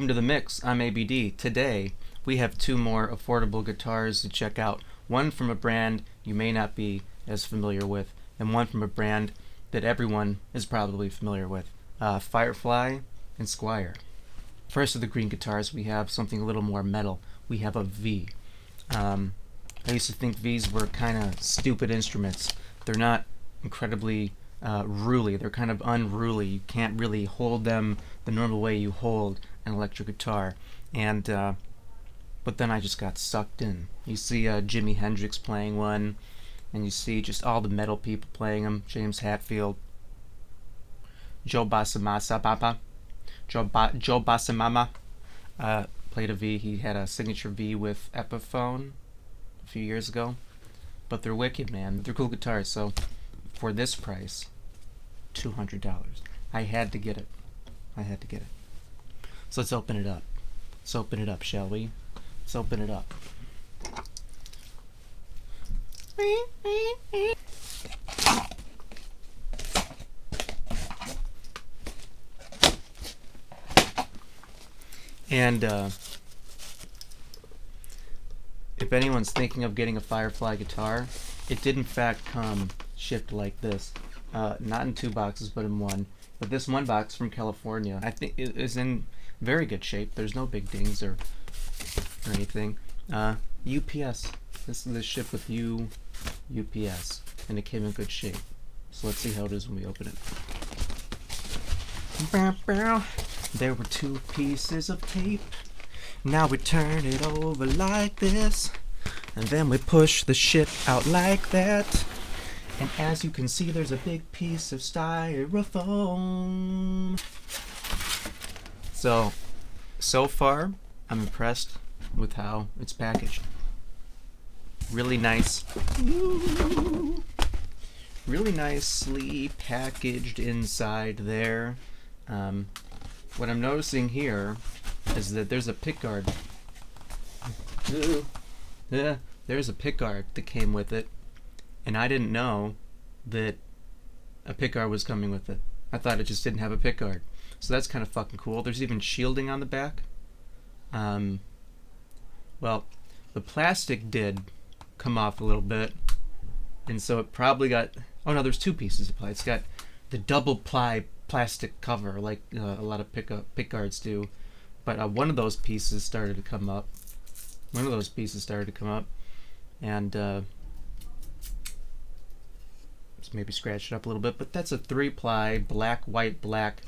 Welcome to the mix. I'm ABD. Today, we have two more affordable guitars to check out. One from a brand you may not be as familiar with, and one from a brand that everyone is probably familiar with. Firefly and Squire. First of the green guitars, we have something a little more metal. We have a V. I used to think Vs were kind of stupid instruments. They're not incredibly ruly. They're kind of unruly. You can't really hold them the normal way you hold an electric guitar. And but then I just got sucked in. You see Jimi Hendrix playing one, and you see just all the metal people playing them. James Hetfield, Joe Bassamasa, Joe Bassamama played a V. He had a signature V with Epiphone a few years ago. But they're wicked, man. They're cool guitars. So for this price, $200. I had to get it. So let's open it up. Let's open it up, shall we? Let's open it up. And if anyone's thinking of getting a Firefly guitar, it did in fact come shipped like this. Not in two boxes, but in one. But this one box from California, I think, is in very good shape. There's no big dings or anything. UPS. This is shipped with UPS, and it came in good shape. So let's see how it is when we open it. There were two pieces of tape. Now we turn it over like this, and then we push the shit out like that. And as you can see, there's a big piece of styrofoam. So far, I'm impressed with how it's packaged. Really nice. Really nicely packaged inside there. What I'm noticing here is that there's a pickguard. There's a pickguard that came with it. And I didn't know that a pickguard was coming with it. I thought it just didn't have a pickguard. So that's kind of fucking cool. There's even shielding on the back. Well, the plastic did come off a little bit. And so it probably got... Oh no, there's two pieces of ply. It's got the double ply plastic cover like a lot of pickguards do. But one of those pieces started to come up. And... maybe scratch it up a little bit, but that's a 3-ply black, white, black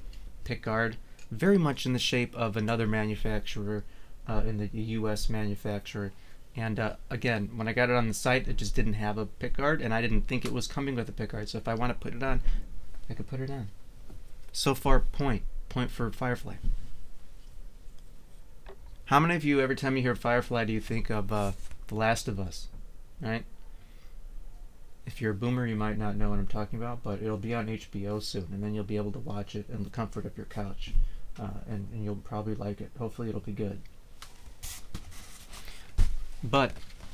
pickguard, very much in the shape of another manufacturer, in the US manufacturer. And again, when I got it on the site, it just didn't have a pickguard, and I didn't think it was coming with a pickguard. So if I want to put it on, I could put it on. So far, point for Firefly. How many of you, every time you hear Firefly, do you think of The Last of Us, right? If you're a boomer, you might not know what I'm talking about, but it'll be on HBO soon, and then you'll be able to watch it in the comfort of your couch, and you'll probably like it. Hopefully it'll be good. But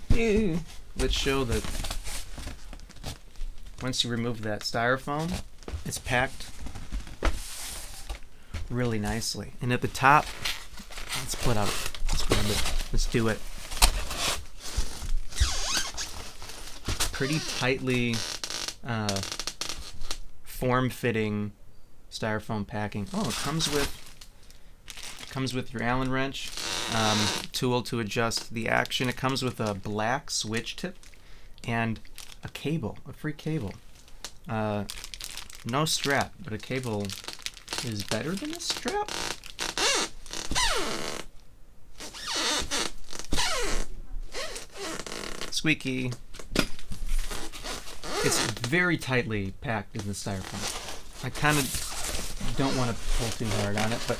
let's show that once you remove that styrofoam, it's packed really nicely. And at the top, let's grab it. Let's do it. Pretty tightly form-fitting styrofoam packing. Oh, it comes with your Allen wrench, tool to adjust the action. It comes with a black switch tip and a cable, a free cable. No strap, but a cable is better than a strap. Squeaky. It's very tightly packed in the styrofoam. I kind of don't want to pull too hard on it, but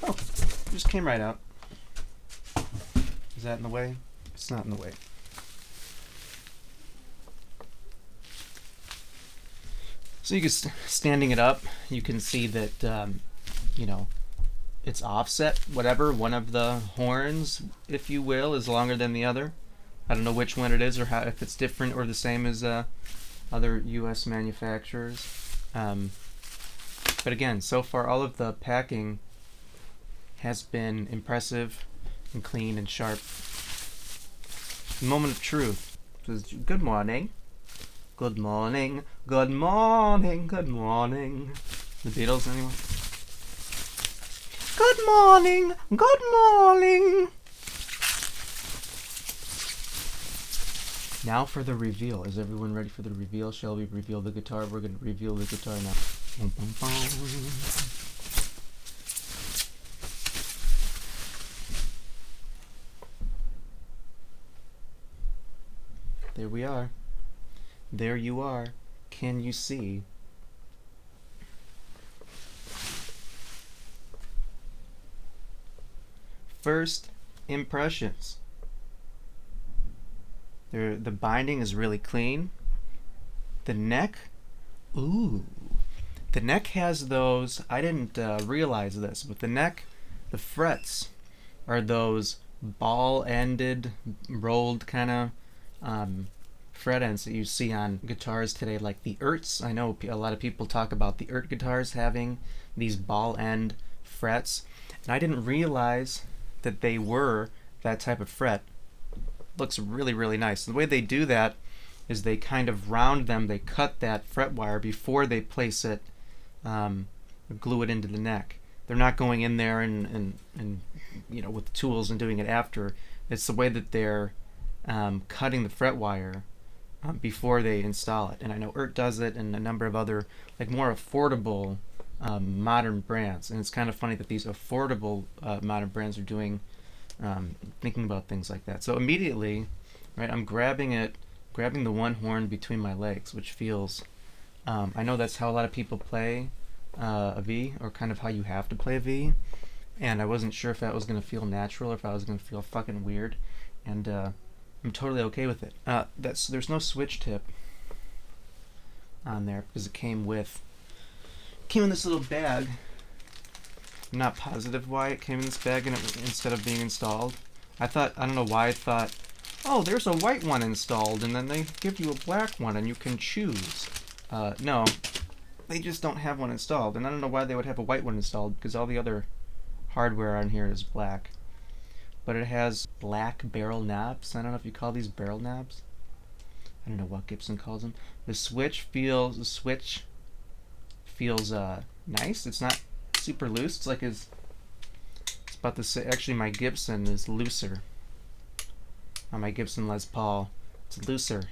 oh, it just came right out. Is that in the way? It's not in the way. So you can standing it up, you can see that it's offset. Whatever, one of the horns, if you will, is longer than the other. I don't know which one it is or if it's different or the same as other U.S. manufacturers. But again, so far all of the packing has been impressive and clean and sharp. The moment of truth says, good morning. Good morning, good morning, good morning. The Beatles, anyone? Good morning, good morning. Now for the reveal. Is everyone ready for the reveal? Shall we reveal the guitar? We're going to reveal the guitar now. Boom, boom, boom. There we are. There you are. Can you see? First impressions. The binding is really clean. The neck, ooh. The neck has those, I didn't realize this, but the neck, the frets are those ball-ended, rolled kind of fret ends that you see on guitars today, like the Erts. I know a lot of people talk about the Ert guitars having these ball-end frets, and I didn't realize that they were that type of fret. Looks really, really nice. The way they do that is they kind of round them, they cut that fret wire before they place it, glue it into the neck. They're not going in there and you know, with tools and doing it after. It's the way that they're cutting the fret wire before they install it. And I know Ert does it and a number of other like more affordable modern brands. And it's kind of funny that these affordable modern brands are doing thinking about things like that. So immediately, right, I'm grabbing the one horn between my legs, which feels, I know that's how a lot of people play a V, or kind of how you have to play a V, and I wasn't sure if that was going to feel natural or if I was going to feel fucking weird, and I'm totally okay with it. There's no switch tip on there because it came in this little bag. I'm not positive why it came in this bag and instead of being installed. I don't know why I thought, oh, there's a white one installed and then they give you a black one and you can choose. No, they just don't have one installed, and I don't know why they would have a white one installed because all the other hardware on here is black. But it has black barrel knobs. I don't know if you call these barrel knobs. I don't know what Gibson calls them. The switch feels nice. It's not super loose. It's like it's about to say, actually my Gibson is looser. On my Gibson Les Paul, it's looser,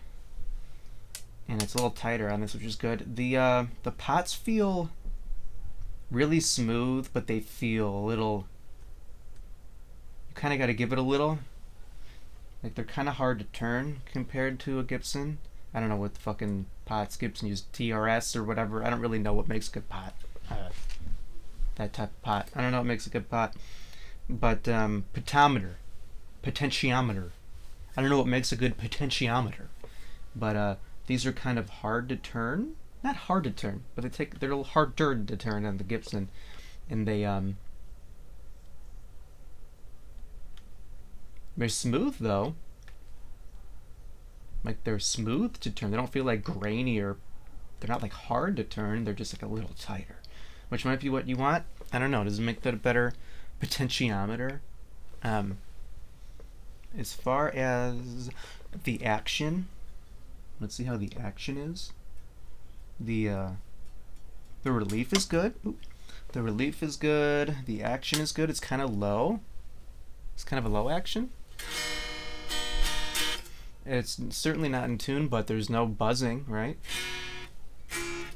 and it's a little tighter on this, which is good. The pots feel really smooth, but they feel a little. You kind of got to give it a little. Like they're kind of hard to turn compared to a Gibson. I don't know what the fucking pots Gibson use, TRS or whatever. I don't really know what makes a good pot. That type of pot. I don't know what makes a good pot. But potentiometer. I don't know what makes a good potentiometer. But these are kind of hard to turn. Not hard to turn, but they're a little harder to turn on the Gibson. And they're smooth though. Like they're smooth to turn. They don't feel like grainy, or they're not like hard to turn. They're just like a little tighter, which might be what you want. I don't know. Does it make that a better potentiometer? As far as the action, let's see how the action is. The relief is good. Ooh. The relief is good. The action is good. It's kind of low. It's kind of a low action. It's certainly not in tune, but there's no buzzing, right?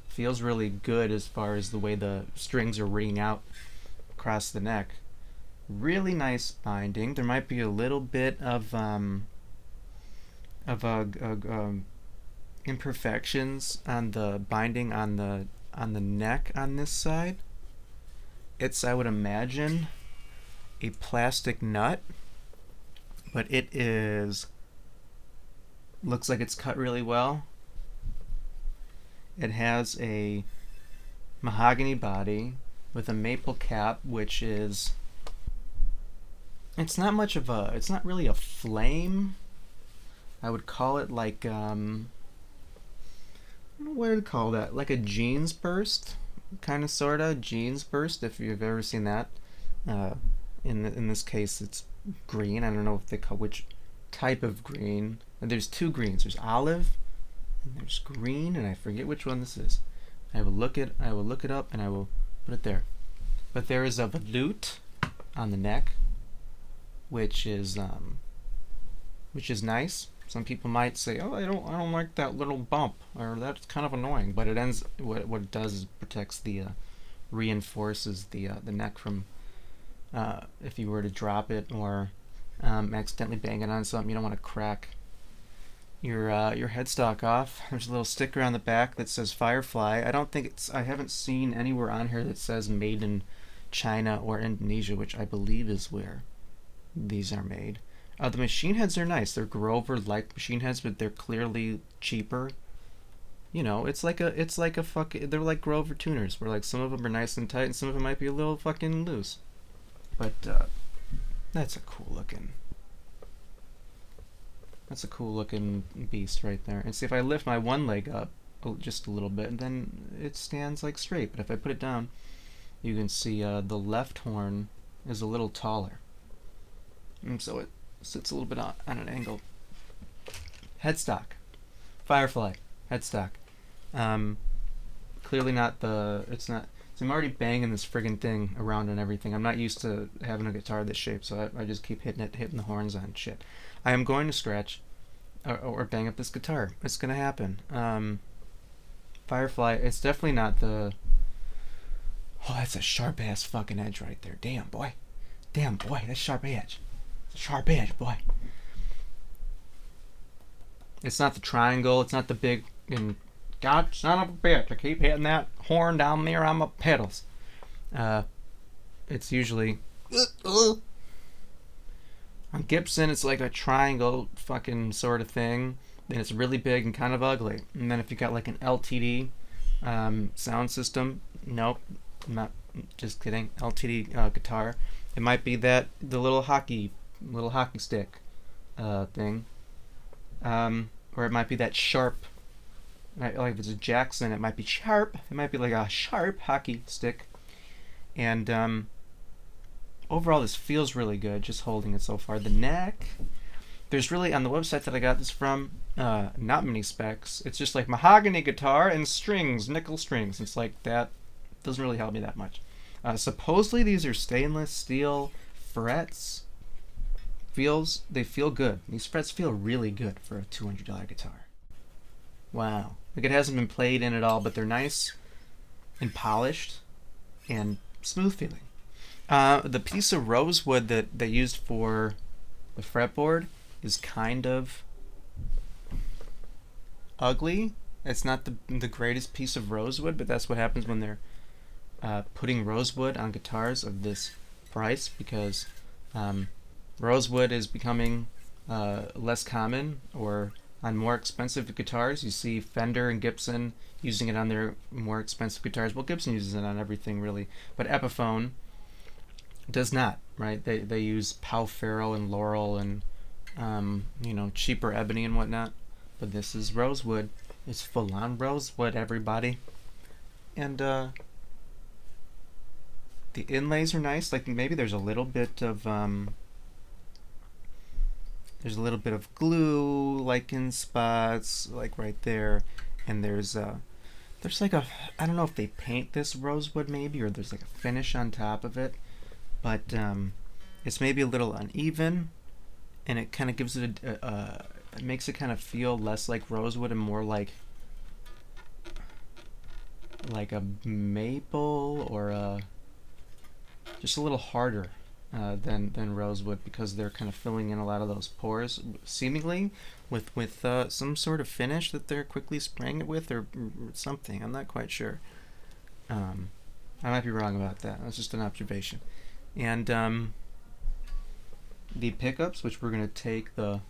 Feels really good as far as the way the strings are ringing out across the neck. Really nice binding. There might be a little bit of imperfections on the binding on the neck on this side. It's, I would imagine, a plastic nut, but it looks like it's cut really well. It has a mahogany body with a maple cap, which is, it's not really a flame. I would call it like, I don't know what to call that, like a jeans burst, kind of, sorta, jeans burst, if you've ever seen that. In this case, it's green. I don't know if they call which type of green. And there's two greens. There's olive and there's green, and I forget which one this is. I will look it up and I will put it there. But there is a volute on the neck, which is nice. Some people might say, "Oh, I don't like that little bump," or "That's kind of annoying." But it ends. What it does is protects the reinforces the neck from if you were to drop it or accidentally bang it on something. You don't want to crack your headstock off. There's a little sticker on the back that says Firefly. I haven't seen anywhere on here that says made in China or Indonesia, which I believe is where these are made. The machine heads are nice. They're Grover-like machine heads, but they're clearly cheaper. You know, they're like Grover tuners, where like some of them are nice and tight, and some of them might be a little fucking loose. But that's a cool looking beast right there. And see, if I lift my one leg up just a little bit, and then it stands like straight. But if I put it down, you can see the left horn is a little taller, and so it sits a little bit on an angle. Headstock, Firefly headstock. Clearly not the. It's not. So I'm already banging this friggin' thing around and everything. I'm not used to having a guitar this shape, so I just keep hitting the horns on shit. I am going to scratch or bang up this guitar. It's gonna happen. Firefly. It's definitely not the. Oh, that's a sharp ass fucking edge right there. Damn boy, that's sharp edge. Sharp edge, boy. It's not the triangle. It's not the big. God son of a bitch! I keep hitting that horn down there on my pedals. It's usually on Gibson. It's like a triangle fucking sort of thing. Then it's really big and kind of ugly. And then if you got like an LTD sound system, nope, I'm not. Just kidding. LTD guitar. It might be the little hockey stick thing, or it might be that sharp. Like if it's a Jackson, it might be sharp. It might be like a sharp hockey stick. And overall, this feels really good. Just holding it so far. The neck. There's really on the website that I got this from. Not many specs. It's just like mahogany guitar and strings, nickel strings. It's like that. Doesn't really help me that much. Supposedly these are stainless steel frets. They feel good. These frets feel really good for a $200 guitar. Wow. Like it hasn't been played in at all, but they're nice and polished and smooth feeling. The piece of rosewood that they used for the fretboard is kind of ugly. It's not the greatest piece of rosewood, but that's what happens when they're putting rosewood on guitars of this price, because rosewood is becoming less common, or on more expensive guitars. You see Fender and Gibson using it on their more expensive guitars. Well, Gibson uses it on everything really, but Epiphone does not, right? They use Pau Ferro and Laurel and cheaper ebony and whatnot. But this is rosewood. It's full on rosewood, everybody. And the inlays are nice. Like maybe there's a little bit of glue, like in spots, like right there, and there's like a, I don't know if they paint this rosewood maybe, or there's like a finish on top of it, but it's maybe a little uneven, and it kind of gives it it makes it kind of feel less like rosewood and more like a maple, or just a little harder than rosewood, because they're kind of filling in a lot of those pores, seemingly with some sort of finish that they're quickly spraying it with, or something. I'm not quite sure. I might be wrong about that. That's just an observation. And the pickups, which we're going to take the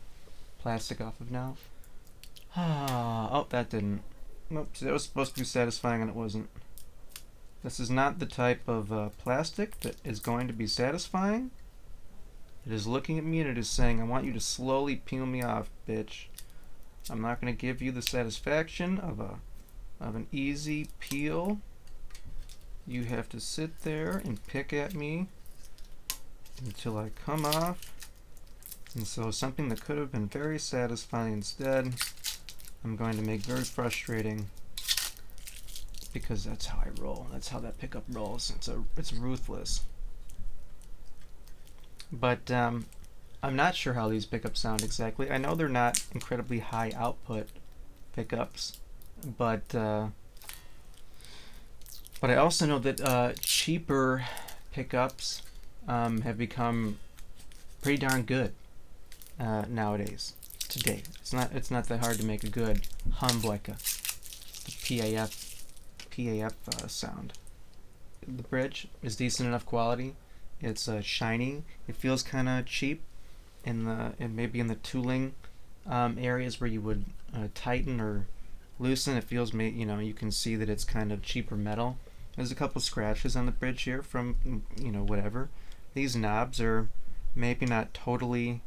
plastic off of now. Oh, that didn't. Nope, that was supposed to be satisfying and it wasn't. This is not the type of plastic that is going to be satisfying. It is looking at me and it is saying, I want you to slowly peel me off, bitch. I'm not going to give you the satisfaction of an easy peel. You have to sit there and pick at me until I come off. And so something that could have been very satisfying instead, I'm going to make very frustrating, because that's how I roll. That's how that pickup rolls. It's ruthless. But I'm not sure how these pickups sound exactly. I know they're not incredibly high output pickups, but I also know that cheaper pickups have become pretty darn good nowadays. Today, it's not that hard to make a good humbucker, the PAF sound. The bridge is decent enough quality. It's shiny. It feels kind of cheap and maybe in the tooling areas where you would tighten or loosen. It feels, you can see that it's kind of cheaper metal. There's a couple scratches on the bridge here from whatever. These knobs are maybe not totally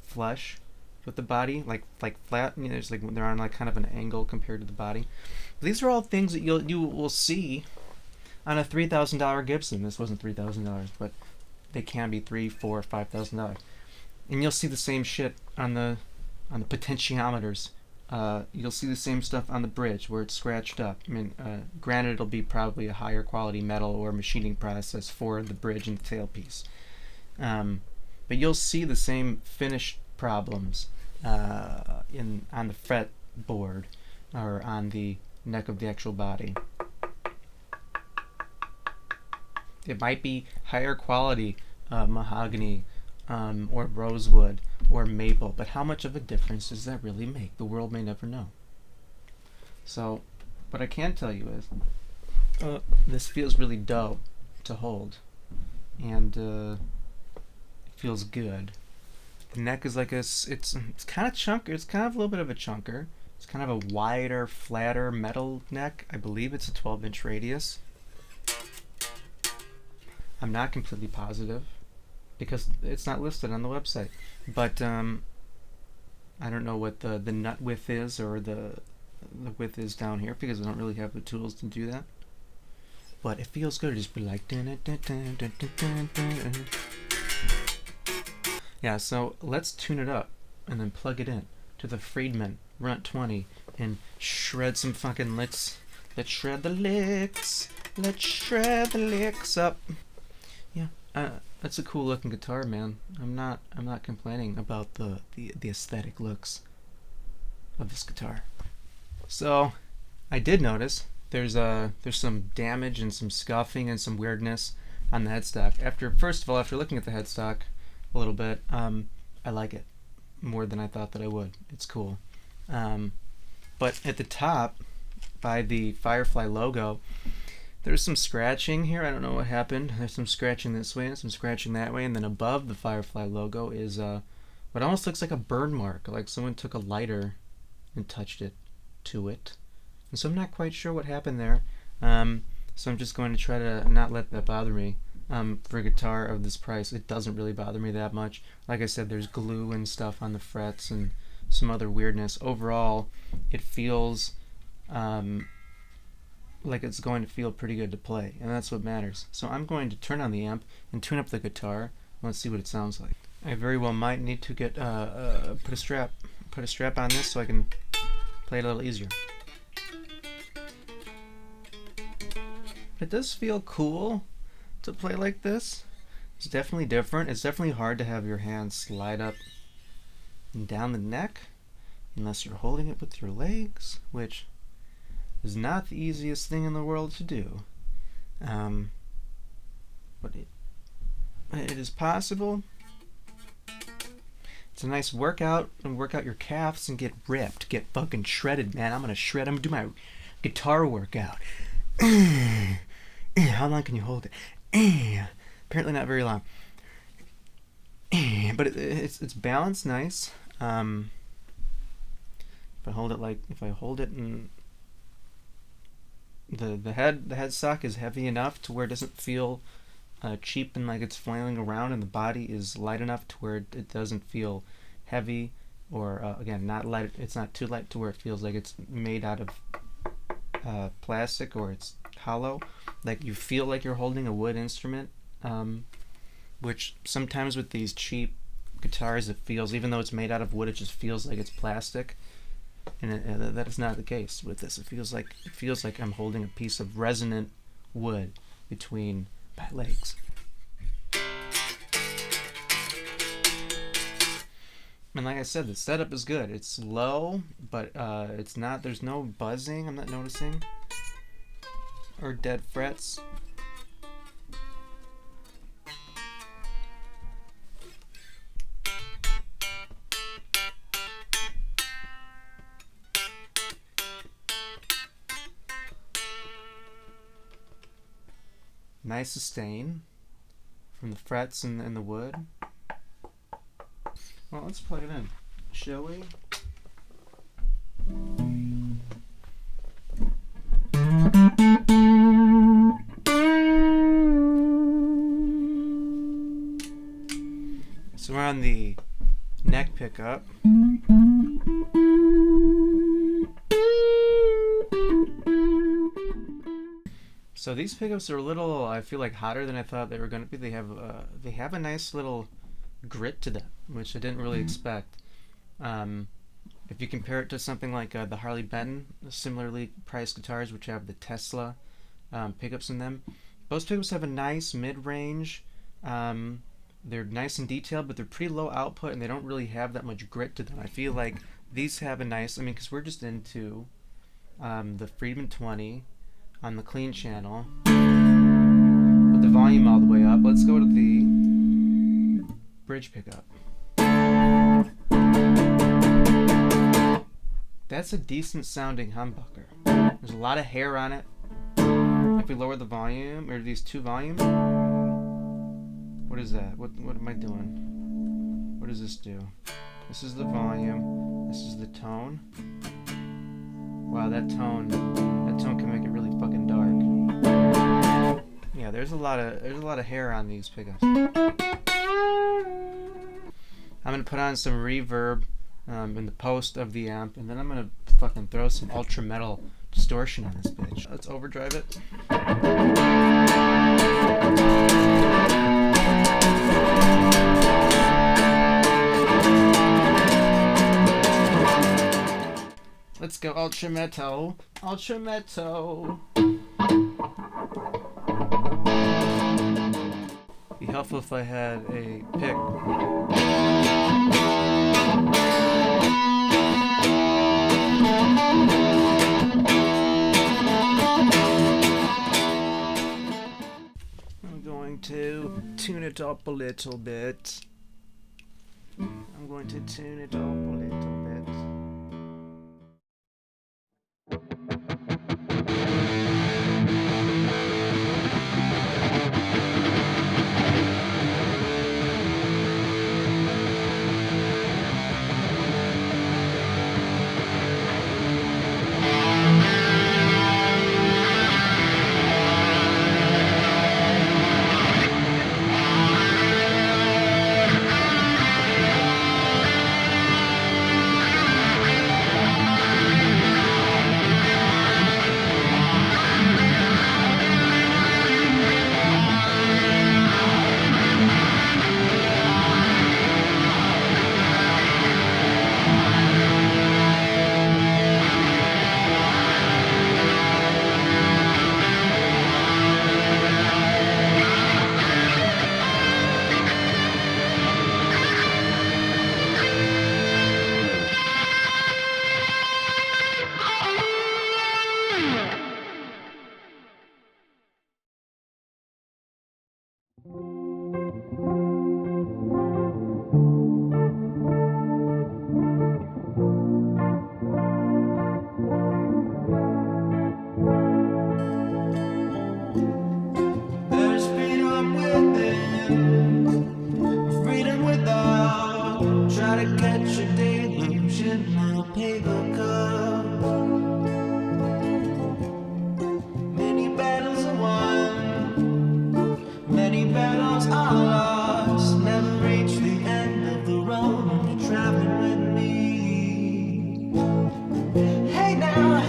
flush with the body, like flat. There's they're on kind of an angle compared to the body. But these are all things that you will see on a $3,000 Gibson. This wasn't $3,000, but they can be $3,000, $4,000, $5,000, and you'll see the same shit on the potentiometers. You'll see the same stuff on the bridge where it's scratched up. I mean, granted, it'll be probably a higher quality metal or machining process for the bridge and the tailpiece, but you'll see the same finish problems on the fretboard or on the neck of the actual body. It might be higher quality mahogany or rosewood or maple, but how much of a difference does that really make? The world may never know. So what I can tell you is this feels really dope to hold, and it feels good. The neck is it's kind of chunker. It's kind of a little bit of a chunker. It's kind of a wider, flatter metal neck. I believe it's a 12-inch radius. I'm not completely positive because it's not listed on the website, but I don't know what the nut width is or the width is down here because I don't really have the tools to do that. But it feels good. Just be like dun, dun, dun, dun, dun, dun, dun. Yeah, so let's tune it up and then plug it in to the Friedman Runt 20 and shred some fucking licks. Let's shred the licks. Let's shred the licks up. Yeah, that's a cool looking guitar, man. I'm not complaining about the aesthetic looks of this guitar. So I did notice there's some damage and some scuffing and some weirdness on the headstock. First of all, after looking at the headstock a little bit, I like it more than I thought that I would. It's cool. But at the top, by the Firefly logo, there's some scratching here. I don't know what happened. There's some scratching this way and some scratching that way, and then above the Firefly logo is what almost looks like a burn mark, like someone took a lighter and touched it to it. And so I'm not quite sure what happened there. So I'm just going to try to not let that bother me. For a guitar of this price, it doesn't really bother me that much. Like I said, there's glue and stuff on the frets and some other weirdness. Overall, it feels like it's going to feel pretty good to play, and that's what matters. So I'm going to turn on the amp and tune up the guitar. Let's see what it sounds like. I very well might need to get put a strap on this so I can play it a little easier. It does feel cool to play like this. It's definitely different. It's definitely hard to have your hand slide up and down the neck unless you're holding it with your legs, which is not the easiest thing in the world to do. But it is possible. It's a nice workout, and work out your calves and get ripped, get fucking shredded, man. I'm gonna do my guitar workout. How long can you hold it? Apparently not very long. But it's balanced nice. If I hold it and the headstock is heavy enough to where it doesn't feel cheap and like it's flailing around, and the body is light enough to where it doesn't feel heavy, or again, not light. It's not too light to where it feels like it's made out of plastic or it's hollow. Like you feel like you're holding a wood instrument. which sometimes with these cheap guitars it feels, even though it's made out of wood, it just feels like it's plastic. And that is not the case with this. It feels like I'm holding a piece of resonant wood between my legs. And like I said, the setup is good. It's low, but it's not. There's no buzzing. I'm not noticing, or dead frets. Nice sustain from the frets and the wood. Well, let's plug it in, shall we? So we're on the neck pickup. So these pickups are a little, I feel like, hotter than I thought they were going to be. They have a nice little grit to them, which I didn't really expect. If you compare it to something like the Harley Benton, similarly priced guitars, which have the Tesla pickups in them, those pickups have a nice mid-range. They're nice and detailed, but they're pretty low output, and they don't really have that much grit to them. I feel like these have a nice, because we're just into the Friedman 20 on the clean channel with the volume all the way up. Let's go to the bridge pickup. That's a decent sounding humbucker. There's a lot of hair on it. If we lower the volume, or these two volumes, what is that? What am I doing? What does this do? This is the volume. This is the tone. Wow, that tone can make it really fucking dark. Yeah, there's a lot of hair on these pickups. I'm gonna put on some reverb in the post of the amp, and then I'm gonna fucking throw some ultra metal distortion on this bitch. Let's overdrive it. Let's go ultra metal, ultra metal. Be helpful if I had a pick. I'm going to tune it up a little bit. I'm going to tune it up a little bit. Hey now,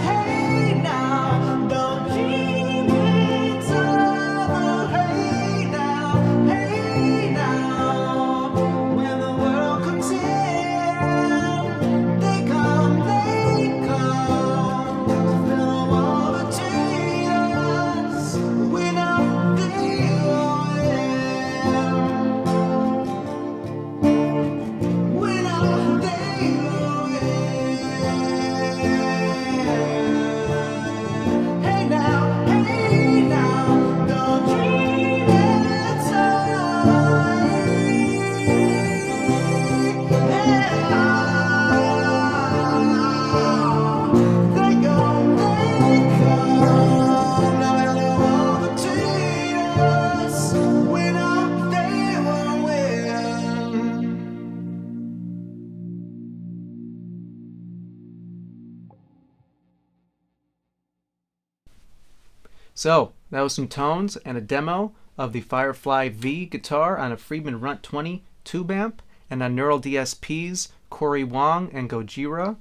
So that was some tones and a demo of the Firefly V guitar on a Friedman Runt 20 tube amp and on Neural DSP's Corey Wong and Gojira.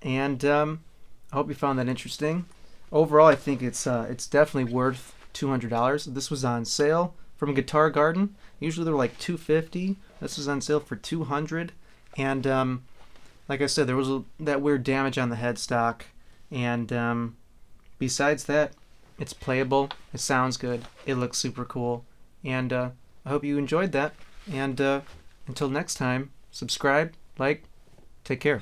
And I hope you found that interesting. Overall, I think it's definitely worth $200. This was on sale from Guitar Garden. Usually they're like $250. This was on sale for $200. And like I said, there was that weird damage on the headstock. And besides that, it's playable. It sounds good. It looks super cool. And I hope you enjoyed that. And until next time, subscribe, like, take care.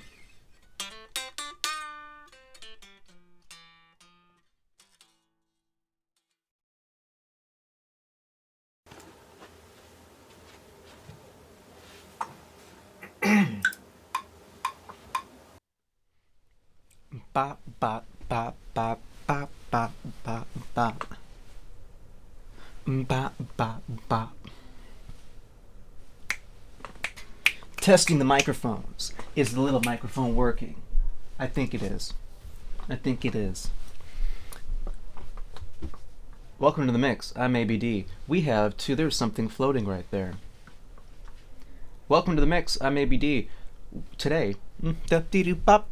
Bop, bop, bop, bop, bop, bop, bop, bop. Bop, bop, bop. Testing the microphones. Is the little microphone working? I think it is. I think it is. Welcome to the mix. I'm ABD. We have two. There's something floating right there. Welcome to the mix. I'm ABD. Today. Bop.